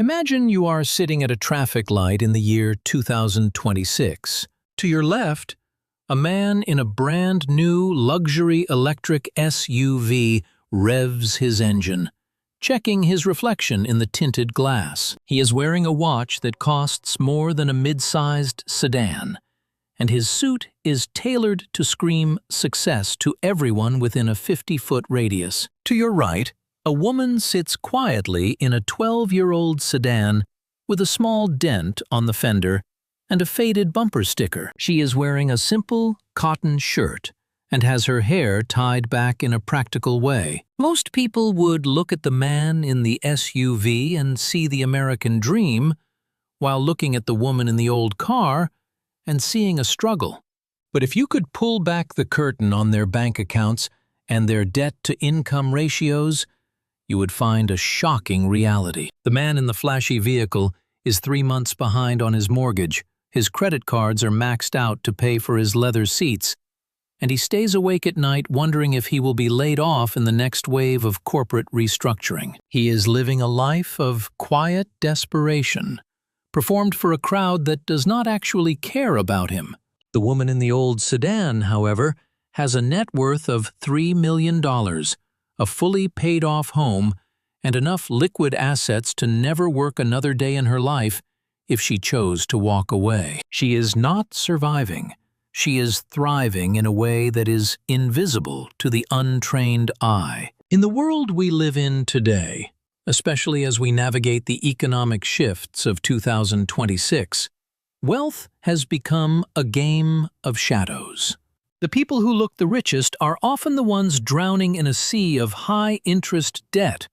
Imagine you are sitting at a traffic light in the year 2026. To your left, a man in a brand new luxury electric SUV revs his engine, checking his reflection in the tinted glass. He is wearing a watch that costs more than a mid-sized sedan, and his suit is tailored to scream success to everyone within a 50-foot radius. To your right, a woman sits quietly in a 12-year-old sedan with a small dent on the fender and a faded bumper sticker. She is wearing a simple cotton shirt and has her hair tied back in a practical way. Most people would look at the man in the SUV and see the American dream, while looking at the woman in the old car and seeing a struggle. But if you could pull back the curtain on their bank accounts and their debt-to-income ratios, you would find a shocking reality. The man in the flashy vehicle is 3 months behind on his mortgage, his credit cards are maxed out to pay for his leather seats, and he stays awake at night wondering if he will be laid off in the next wave of corporate restructuring. He is living a life of quiet desperation, performed for a crowd that does not actually care about him. The woman in the old sedan, however, has a net worth of $3 million, a fully paid-off home, and enough liquid assets to never work another day in her life if she chose to walk away. She is not surviving. She is thriving in a way that is invisible to the untrained eye. In the world we live in today, especially as we navigate the economic shifts of 2026, wealth has become a game of shadows. The people who look the richest are often the ones drowning in a sea of high-interest debt,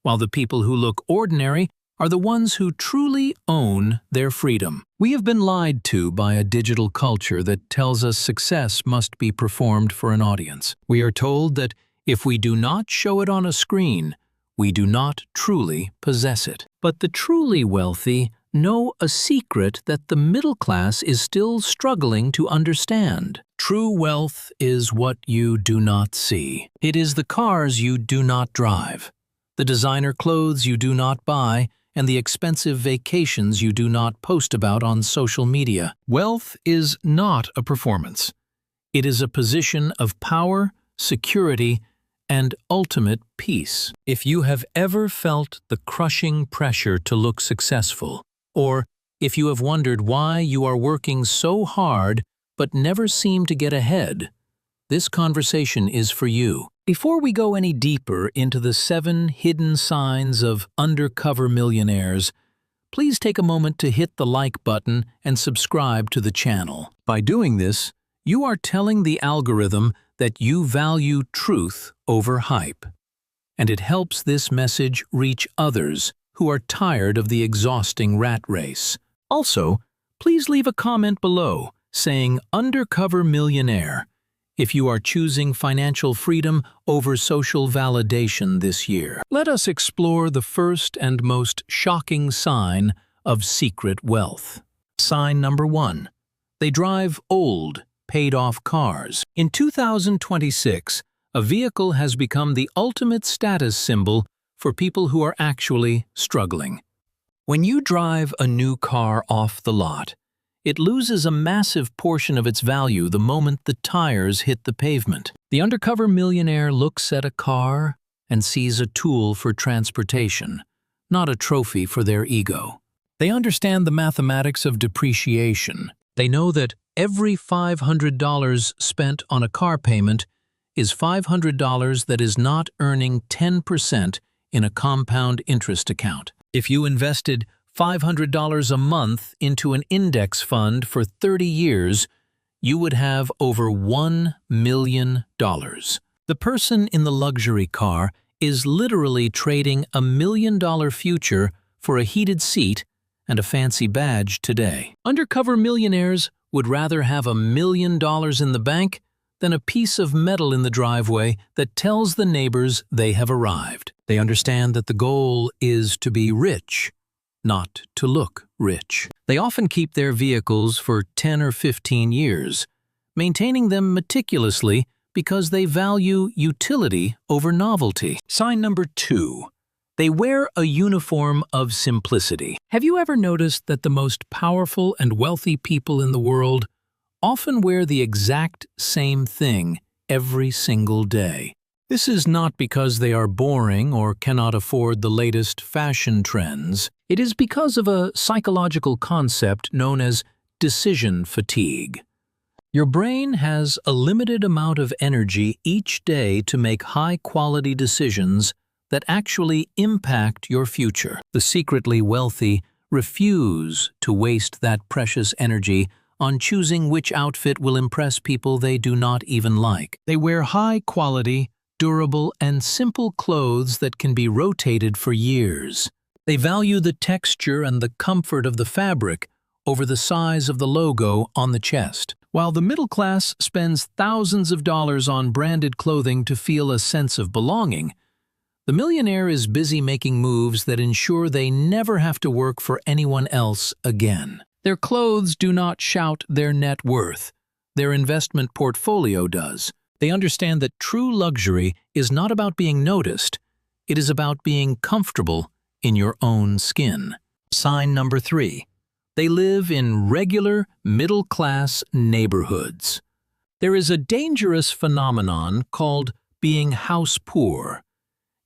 while the people who look ordinary are the ones who truly own their freedom. We have been lied to by a digital culture that tells us success must be performed for an audience. We are told that if we do not show it on a screen, we do not truly possess it. But the truly wealthy know a secret that the middle class is still struggling to understand. True wealth is what you do not see. It is the cars you do not drive, the designer clothes you do not buy, and the expensive vacations you do not post about on social media. Wealth is not a performance. It is a position of power, security, and ultimate peace. If you have ever felt the crushing pressure to look successful, or if you have wondered why you are working so hard but never seem to get ahead, this conversation is for you. Before we go any deeper into the 7 hidden signs of undercover millionaires, please take a moment to hit the like button and subscribe to the channel. By doing this, you are telling the algorithm that you value truth over hype, and it helps this message reach others who are tired of the exhausting rat race. Also, please leave a comment below saying "Undercover Millionaire" if you are choosing financial freedom over social validation this year. Let us explore the first and most shocking sign of secret wealth. Sign number 1. They drive old, paid-off cars. In 2026, a vehicle has become the ultimate status symbol for people who are actually struggling. When you drive a new car off the lot, it loses a massive portion of its value the moment the tires hit the pavement. The undercover millionaire looks at a car and sees a tool for transportation, not a trophy for their ego. They understand the mathematics of depreciation. They know that every $500 spent on a car payment is $500 that is not earning 10% in a compound interest account. If you invested $500 a month into an index fund for 30 years, you would have over $1 million. The person in the luxury car is literally trading a $1 million future for a heated seat and a fancy badge today. Undercover millionaires would rather have $1 million in the bank than a piece of metal in the driveway that tells the neighbors they have arrived. They understand that the goal is to be rich, not to look rich. They often keep their vehicles for 10 or 15 years, maintaining them meticulously because they value utility over novelty. Sign number 2. They wear a uniform of simplicity. Have you ever noticed that the most powerful and wealthy people in the world often wear the exact same thing every single day? This is not because they are boring or cannot afford the latest fashion trends. It is because of a psychological concept known as decision fatigue. Your brain has a limited amount of energy each day to make high-quality decisions that actually impact your future. The secretly wealthy refuse to waste that precious energy on choosing which outfit will impress people they do not even like. They wear high-quality, durable, and simple clothes that can be rotated for years. They value the texture and the comfort of the fabric over the size of the logo on the chest. While the middle class spends thousands of dollars on branded clothing to feel a sense of belonging, the millionaire is busy making moves that ensure they never have to work for anyone else again. Their clothes do not shout their net worth. Their investment portfolio does. They understand that true luxury is not about being noticed. It is about being comfortable in your own skin. Sign number 3. They live in regular, middle-class neighborhoods. There is a dangerous phenomenon called being house poor,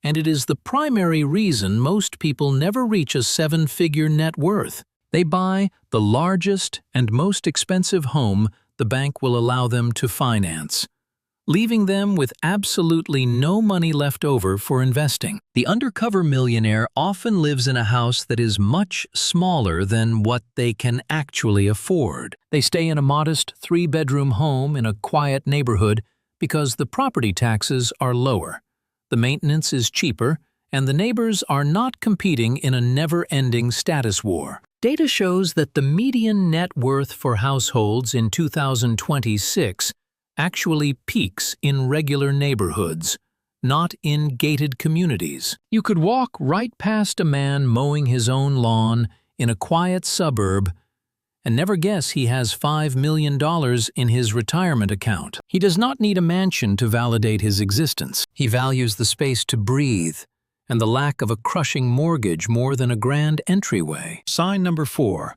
and it is the primary reason most people never reach a 7-figure net worth. They buy the largest and most expensive home the bank will allow them to finance, leaving them with absolutely no money left over for investing. The undercover millionaire often lives in a house that is much smaller than what they can actually afford. They stay in a modest 3-bedroom home in a quiet neighborhood because the property taxes are lower, the maintenance is cheaper, and the neighbors are not competing in a never-ending status war. Data shows that the median net worth for households in 2026 actually peaks in regular neighborhoods, not in gated communities. You could walk right past a man mowing his own lawn in a quiet suburb and never guess he has $5 million in his retirement account. He does not need a mansion to validate his existence. He values the space to breathe and the lack of a crushing mortgage more than a grand entryway. Sign number 4.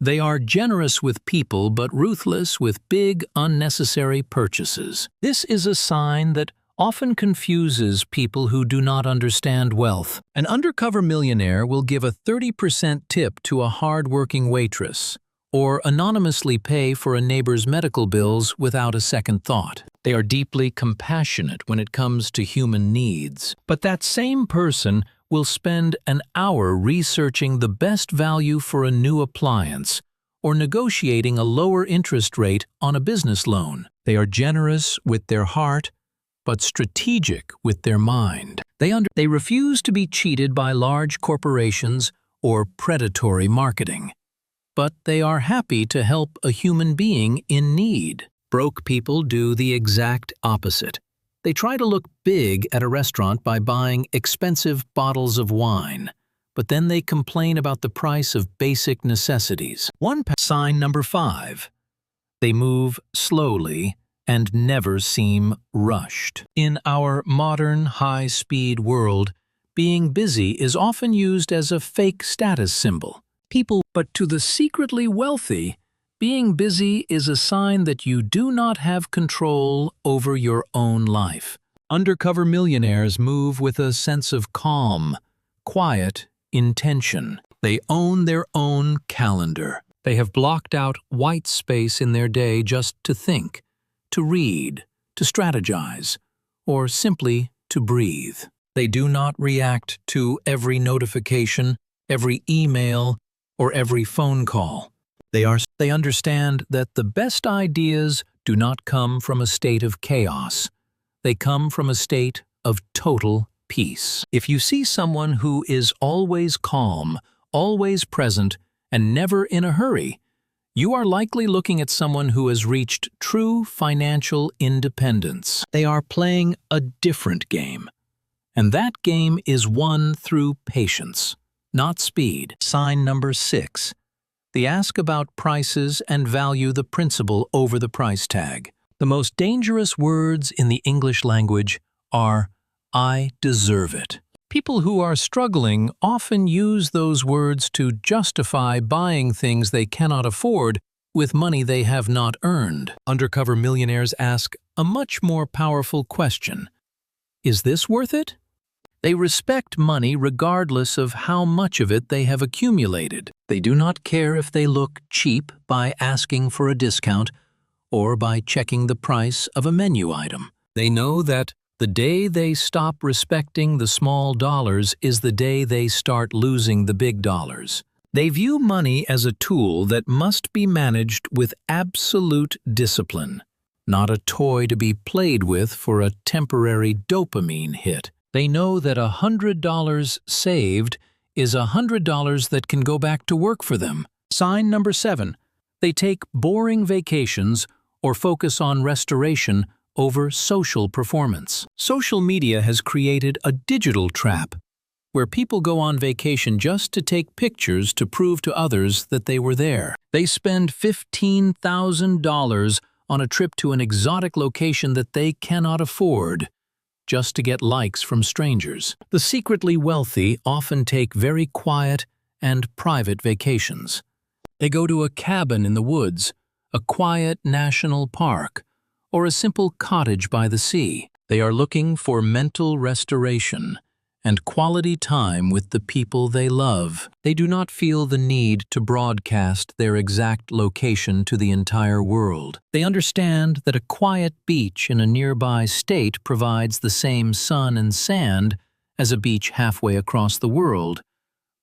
They are generous with people but ruthless with big, unnecessary purchases. This is a sign that often confuses people who do not understand wealth. An undercover millionaire will give a 30% tip to a hard-working waitress, or anonymously pay for a neighbor's medical bills without a second thought. They are deeply compassionate when it comes to human needs. But that same person will spend an hour researching the best value for a new appliance or negotiating a lower interest rate on a business loan. They are generous with their heart, but strategic with their mind. They refuse to be cheated by large corporations or predatory marketing. But they are happy to help a human being in need. Broke people do the exact opposite. They try to look big at a restaurant by buying expensive bottles of wine, but then they complain about the price of basic necessities. Sign number 5. They move slowly and never seem rushed. In our modern, high-speed world, being busy is often used as a fake status symbol. But to the secretly wealthy, being busy is a sign that you do not have control over your own life. Undercover millionaires move with a sense of calm, quiet intention. They own their own calendar. They have blocked out white space in their day just to think, to read, to strategize, or simply to breathe. They do not react to every notification, every email, or every phone call. They understand that the best ideas do not come from a state of chaos. They come from a state of total peace. If you see someone who is always calm, always present, and never in a hurry, you are likely looking at someone who has reached true financial independence. They are playing a different game, and that game is won through patience, not speed. Sign number 6. They ask about prices and value the principle over the price tag. The most dangerous words in the English language are, "I deserve it." People who are struggling often use those words to justify buying things they cannot afford with money they have not earned. Undercover millionaires ask a much more powerful question. Is this worth it? They respect money regardless of how much of it they have accumulated. They do not care if they look cheap by asking for a discount or by checking the price of a menu item. They know that the day they stop respecting the small dollars is the day they start losing the big dollars. They view money as a tool that must be managed with absolute discipline, not a toy to be played with for a temporary dopamine hit. They know that $100 saved is $100 that can go back to work for them. Sign number 7. They take boring vacations or focus on restoration over social performance. Social media has created a digital trap where people go on vacation just to take pictures to prove to others that they were there. They spend $15,000 on a trip to an exotic location that they cannot afford just to get likes from strangers. The secretly wealthy often take very quiet and private vacations. They go to a cabin in the woods, a quiet national park, or a simple cottage by the sea. They are looking for mental restoration and quality time with the people they love. They do not feel the need to broadcast their exact location to the entire world. They understand that a quiet beach in a nearby state provides the same sun and sand as a beach halfway across the world,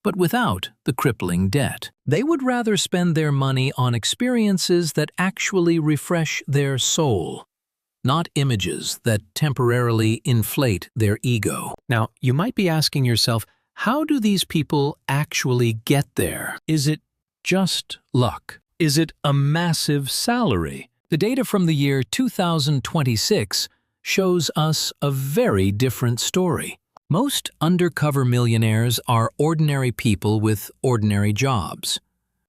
but without the crippling debt. They would rather spend their money on experiences that actually refresh their soul, not images that temporarily inflate their ego. Now, you might be asking yourself, how do these people actually get there? Is it just luck? Is it a massive salary? The data from the year 2026 shows us a very different story. Most undercover millionaires are ordinary people with ordinary jobs.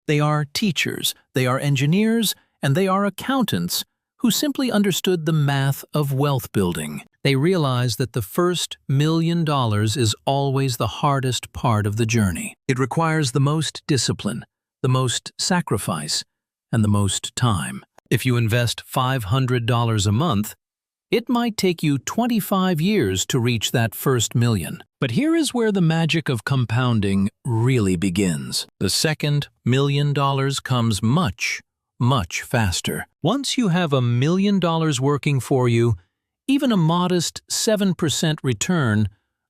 They are teachers, they are engineers, and they are accountants who simply understood the math of wealth building. They realized that the first $1 million is always the hardest part of the journey. It requires the most discipline, the most sacrifice, and the most time. If you invest $500 a month, it might take you 25 years to reach that first million. But here is where the magic of compounding really begins. The second $1 million comes much faster. Once you have $1 million working for you, even a modest 7% return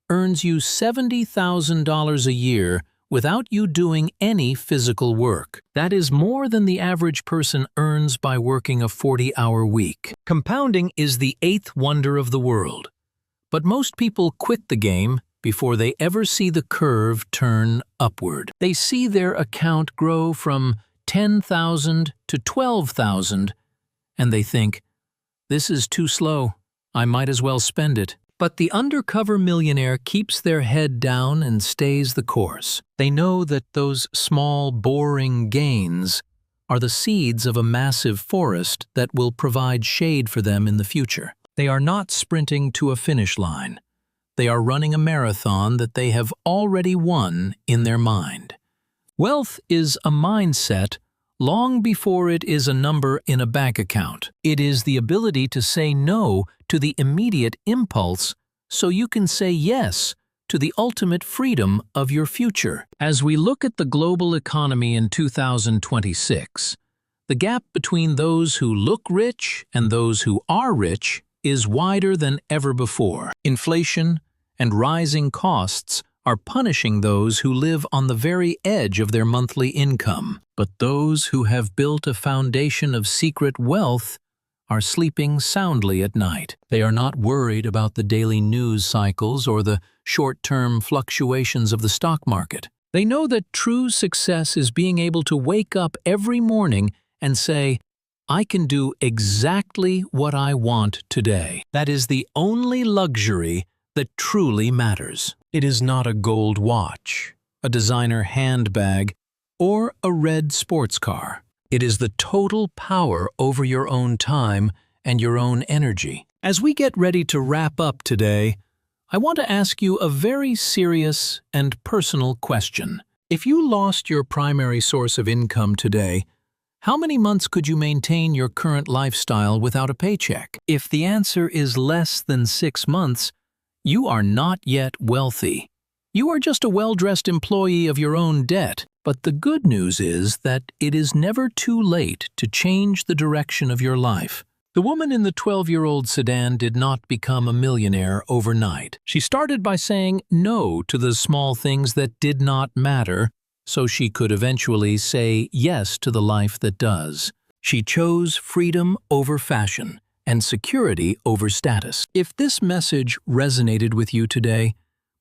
earns you $70,000 a year without you doing any physical work. That is more than the average person earns by working a 40-hour week. Compounding is the 8th wonder of the world. But most people quit the game before they ever see the curve turn upward. They see their account grow from $10,000 to $12,000, and they think, this is too slow, I might as well spend it. But the undercover millionaire keeps their head down and stays the course. They know that those small, boring gains are the seeds of a massive forest that will provide shade for them in the future. They are not sprinting to a finish line. They are running a marathon that they have already won in their mind. Wealth is a mindset long before it is a number in a bank account. It is the ability to say no to the immediate impulse so you can say yes to the ultimate freedom of your future. As we look at the global economy in 2026, the gap between those who look rich and those who are rich is wider than ever before. Inflation and rising costs are punishing those who live on the very edge of their monthly income. But those who have built a foundation of secret wealth are sleeping soundly at night. They are not worried about the daily news cycles or the short-term fluctuations of the stock market. They know that true success is being able to wake up every morning and say, I can do exactly what I want today. That is the only luxury that truly matters. It is not a gold watch, a designer handbag, or a red sports car. It is the total power over your own time and your own energy. As we get ready to wrap up today, I want to ask you a very serious and personal question. If you lost your primary source of income today, how many months could you maintain your current lifestyle without a paycheck? If the answer is less than 6 months, you are not yet wealthy. You are just a well-dressed employee of your own debt. But the good news is that it is never too late to change the direction of your life. The woman in the 12-year-old sedan did not become a millionaire overnight. She started by saying no to the small things that did not matter, so she could eventually say yes to the life that does. She chose freedom over fashion and security over status. If this message resonated with you today,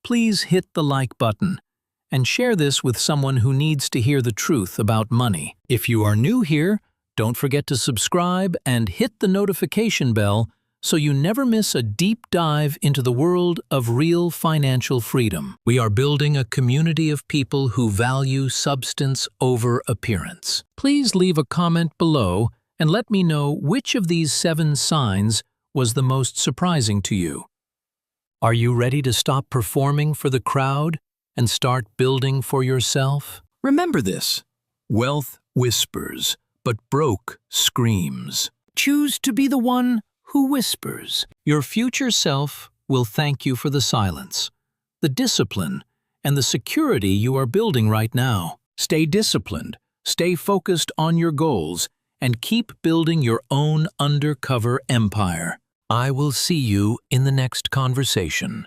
please hit the like button and share this with someone who needs to hear the truth about money. If you are new here, don't forget to subscribe and hit the notification bell so you never miss a deep dive into the world of real financial freedom. We are building a community of people who value substance over appearance. Please leave a comment below and let me know which of these 7 signs was the most surprising to you. Are you ready to stop performing for the crowd and start building for yourself? Remember this: wealth whispers, but broke screams. Choose to be the one who whispers. Your future self will thank you for the silence, the discipline, and the security you are building right now. Stay disciplined, stay focused on your goals, and keep building your own undercover empire. I will see you in the next conversation.